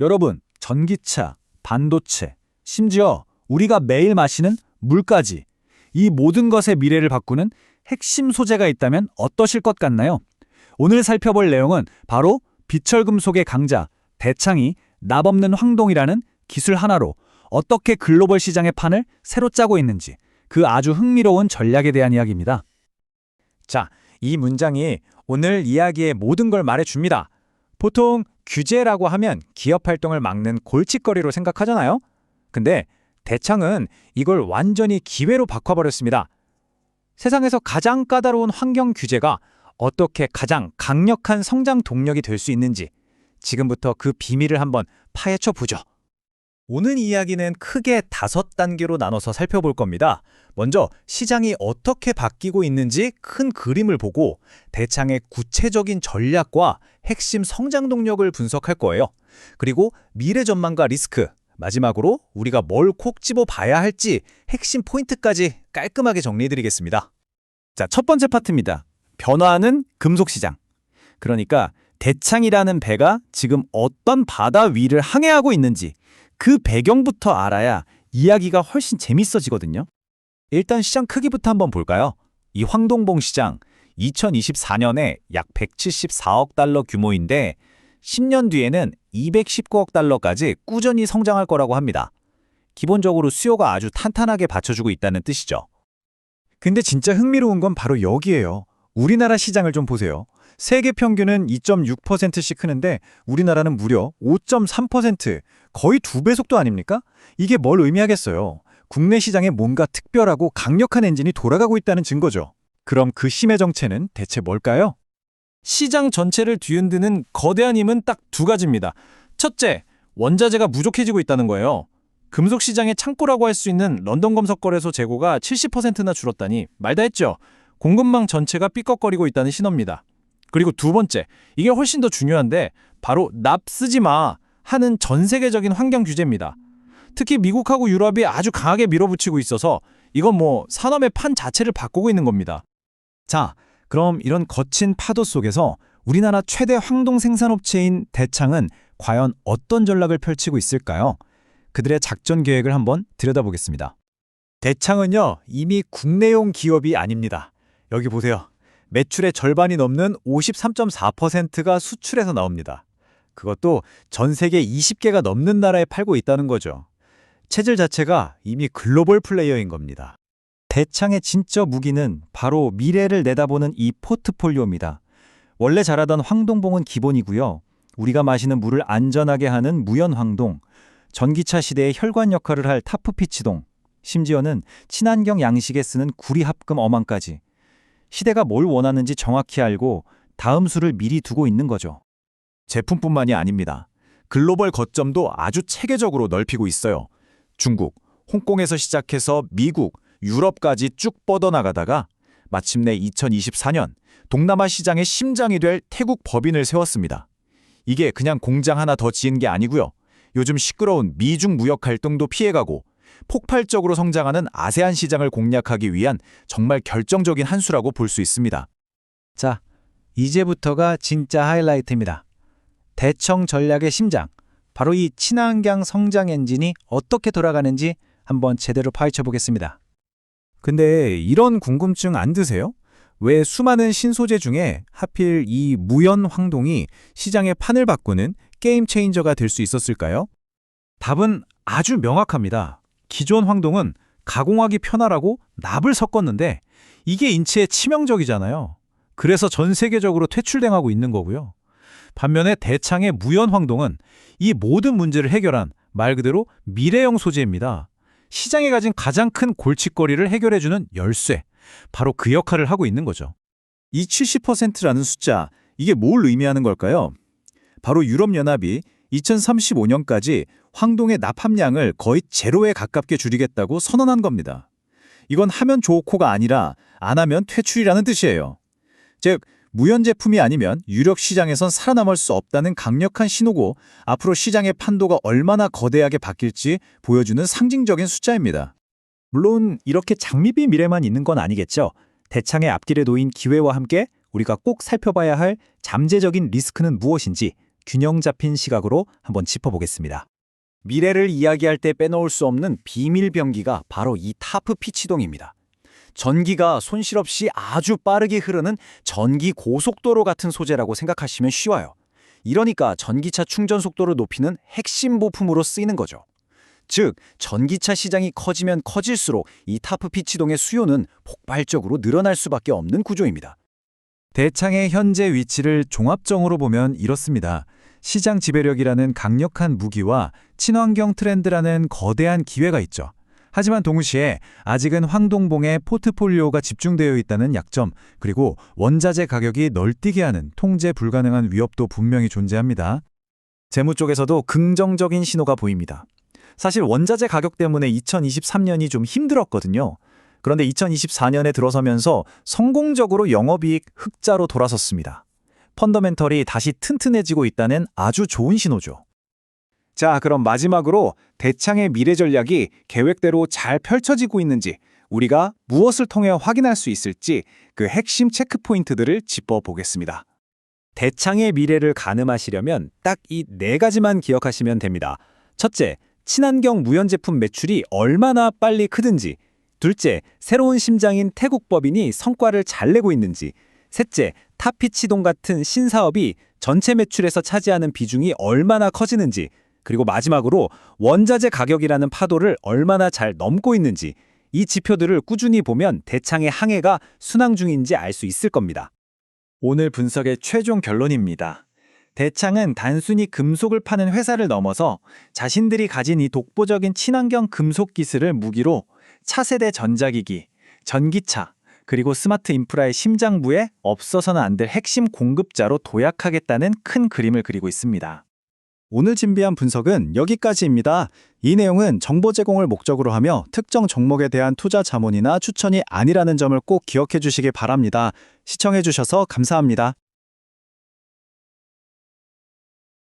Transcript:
여러분, 전기차, 반도체, 심지어 우리가 매일 마시는 물까지 이 모든 것의 미래를 바꾸는 핵심 소재가 있다면 어떠실 것 같나요? 오늘 살펴볼 내용은 바로 비철금속의 강자, 대창이 납없는 황동이라는 기술 하나로 어떻게 글로벌 시장의 판을 새로 짜고 있는지 그 아주 흥미로운 전략에 대한 이야기입니다. 자, 이 문장이 오늘 이야기의 모든 걸 말해줍니다. 보통 규제라고 하면 기업 활동을 막는 골칫거리로 생각하잖아요. 근데 대창은 이걸 완전히 기회로 바꿔버렸습니다. 세상에서 가장 까다로운 환경 규제가 어떻게 가장 강력한 성장 동력이 될 수 있는지 지금부터 그 비밀을 한번 파헤쳐 보죠. 오늘 이야기는 크게 5단계로 나눠서 살펴볼 겁니다. 먼저 시장이 어떻게 바뀌고 있는지 큰 그림을 보고 대창의 구체적인 전략과 핵심 성장 동력을 분석할 거예요. 그리고 미래 전망과 리스크, 마지막으로 우리가 뭘 콕 집어 봐야 할지 핵심 포인트까지 깔끔하게 정리해드리겠습니다. 자, 첫 번째 파트입니다. 변화하는 금속 시장. 그러니까 대창이라는 배가 지금 어떤 바다 위를 항해하고 있는지 그 배경부터 알아야 이야기가 훨씬 재밌어지거든요. 일단 시장 크기부터 한번 볼까요? 이 황동봉 시장 2024년에 약 174억 달러 규모인데 10년 뒤에는 219억 달러까지 꾸준히 성장할 거라고 합니다. 기본적으로 수요가 아주 탄탄하게 받쳐주고 있다는 뜻이죠. 근데 진짜 흥미로운 건 바로 여기예요. 우리나라 시장을 좀 보세요. 세계 평균은 2.6%씩 크는데 우리나라는 무려 5.3%, 거의 2배 속도 아닙니까? 이게 뭘 의미하겠어요? 국내 시장에 뭔가 특별하고 강력한 엔진이 돌아가고 있다는 증거죠. 그럼 그 힘의 정체는 대체 뭘까요? 시장 전체를 뒤흔드는 거대한 힘은 딱 2가지입니다. 첫째, 원자재가 부족해지고 있다는 거예요. 금속 시장의 창고라고 할 수 있는 런던 검석거래소 재고가 70%나 줄었다니 말다 했죠. 공급망 전체가 삐걱거리고 있다는 신호입니다. 그리고 2번째, 이게 훨씬 더 중요한데 바로 납 쓰지 마 하는 전 세계적인 환경 규제입니다. 특히 미국하고 유럽이 아주 강하게 밀어붙이고 있어서 이건 산업의 판 자체를 바꾸고 있는 겁니다. 자, 그럼 이런 거친 파도 속에서 우리나라 최대 황동 생산업체인 대창은 과연 어떤 전략을 펼치고 있을까요? 그들의 작전 계획을 한번 들여다보겠습니다. 대창은요, 이미 국내용 기업이 아닙니다. 여기 보세요. 매출의 절반이 넘는 53.4%가 수출에서 나옵니다. 그것도 전 세계 20개가 넘는 나라에 팔고 있다는 거죠. 체질 자체가 이미 글로벌 플레이어인 겁니다. 대창의 진짜 무기는 바로 미래를 내다보는 이 포트폴리오입니다. 원래 잘하던 황동봉은 기본이고요. 우리가 마시는 물을 안전하게 하는 무연황동, 전기차 시대의 혈관 역할을 할 타프피치동, 심지어는 친환경 양식에 쓰는 구리합금 어망까지. 시대가 뭘 원하는지 정확히 알고 다음 수를 미리 두고 있는 거죠. 제품뿐만이 아닙니다. 글로벌 거점도 아주 체계적으로 넓히고 있어요. 중국, 홍콩에서 시작해서 미국, 유럽까지 쭉 뻗어나가다가 마침내 2024년 동남아 시장의 심장이 될 태국 법인을 세웠습니다. 이게 그냥 공장 하나 더 지은 게 아니고요. 요즘 시끄러운 미중 무역 갈등도 피해가고 폭발적으로 성장하는 아세안 시장을 공략하기 위한 정말 결정적인 한 수라고 볼 수 있습니다. 자, 이제부터가 진짜 하이라이트입니다. 대청 전략의 심장, 바로 이 친환경 성장 엔진이 어떻게 돌아가는지 한번 제대로 파헤쳐 보겠습니다. 근데 이런 궁금증 안 드세요? 왜 수많은 신소재 중에 하필 이 무연 황동이 시장의 판을 바꾸는 게임 체인저가 될 수 있었을까요? 답은 아주 명확합니다. 기존 황동은 가공하기 편하라고 납을 섞었는데 이게 인체에 치명적이잖아요. 그래서 전 세계적으로 퇴출당하고 있는 거고요. 반면에 대창의 무연 황동은 이 모든 문제를 해결한 말 그대로 미래형 소재입니다. 시장에 가진 가장 큰 골칫거리를 해결해주는 열쇠, 바로 그 역할을 하고 있는 거죠. 이 70%라는 숫자, 이게 뭘 의미하는 걸까요? 바로 유럽연합이 2035년까지 황동의 납함량을 거의 제로에 가깝게 줄이겠다고 선언한 겁니다. 이건 하면 좋고가 아니라 안 하면 퇴출이라는 뜻이에요. 즉, 무연 제품이 아니면 유럽 시장에선 살아남을 수 없다는 강력한 신호고 앞으로 시장의 판도가 얼마나 거대하게 바뀔지 보여주는 상징적인 숫자입니다. 물론 이렇게 장밋빛 미래만 있는 건 아니겠죠. 대창의 앞길에 놓인 기회와 함께 우리가 꼭 살펴봐야 할 잠재적인 리스크는 무엇인지 균형 잡힌 시각으로 한번 짚어보겠습니다. 미래를 이야기할 때 빼놓을 수 없는 비밀 병기가 바로 이 타프 피치동입니다. 전기가 손실 없이 아주 빠르게 흐르는 전기 고속도로 같은 소재라고 생각하시면 쉬워요. 이러니까 전기차 충전 속도를 높이는 핵심 부품으로 쓰이는 거죠. 즉, 전기차 시장이 커지면 커질수록 이 타프 피치동의 수요는 폭발적으로 늘어날 수밖에 없는 구조입니다. 대창의 현재 위치를 종합적으로 보면 이렇습니다. 시장 지배력이라는 강력한 무기와 친환경 트렌드라는 거대한 기회가 있죠. 하지만 동시에 아직은 황동봉의 포트폴리오가 집중되어 있다는 약점, 그리고 원자재 가격이 널뛰게 하는 통제 불가능한 위협도 분명히 존재합니다. 재무 쪽에서도 긍정적인 신호가 보입니다. 사실 원자재 가격 때문에 2023년이 좀 힘들었거든요. 그런데 2024년에 들어서면서 성공적으로 영업이익 흑자로 돌아섰습니다. 펀더멘털이 다시 튼튼해지고 있다는 아주 좋은 신호죠. 자, 그럼 마지막으로 대창의 미래 전략이 계획대로 잘 펼쳐지고 있는지, 우리가 무엇을 통해 확인할 수 있을지 그 핵심 체크포인트들을 짚어보겠습니다. 대창의 미래를 가늠하시려면 딱 이 4가지만 기억하시면 됩니다. 첫째, 친환경 무연제품 매출이 얼마나 빨리 크든지. 둘째, 새로운 심장인 태국법인이 성과를 잘 내고 있는지. 셋째, 타피치동 같은 신사업이 전체 매출에서 차지하는 비중이 얼마나 커지는지. 그리고 마지막으로 원자재 가격이라는 파도를 얼마나 잘 넘고 있는지. 이 지표들을 꾸준히 보면 대창의 항해가 순항 중인지 알 수 있을 겁니다. 오늘 분석의 최종 결론입니다. 대창은 단순히 금속을 파는 회사를 넘어서 자신들이 가진 이 독보적인 친환경 금속 기술을 무기로 차세대 전자기기, 전기차, 그리고 스마트 인프라의 심장부에 없어서는 안 될 핵심 공급자로 도약하겠다는 큰 그림을 그리고 있습니다. 오늘 준비한 분석은 여기까지입니다. 이 내용은 정보 제공을 목적으로 하며 특정 종목에 대한 투자 자문이나 추천이 아니라는 점을 꼭 기억해 주시기 바랍니다. 시청해 주셔서 감사합니다.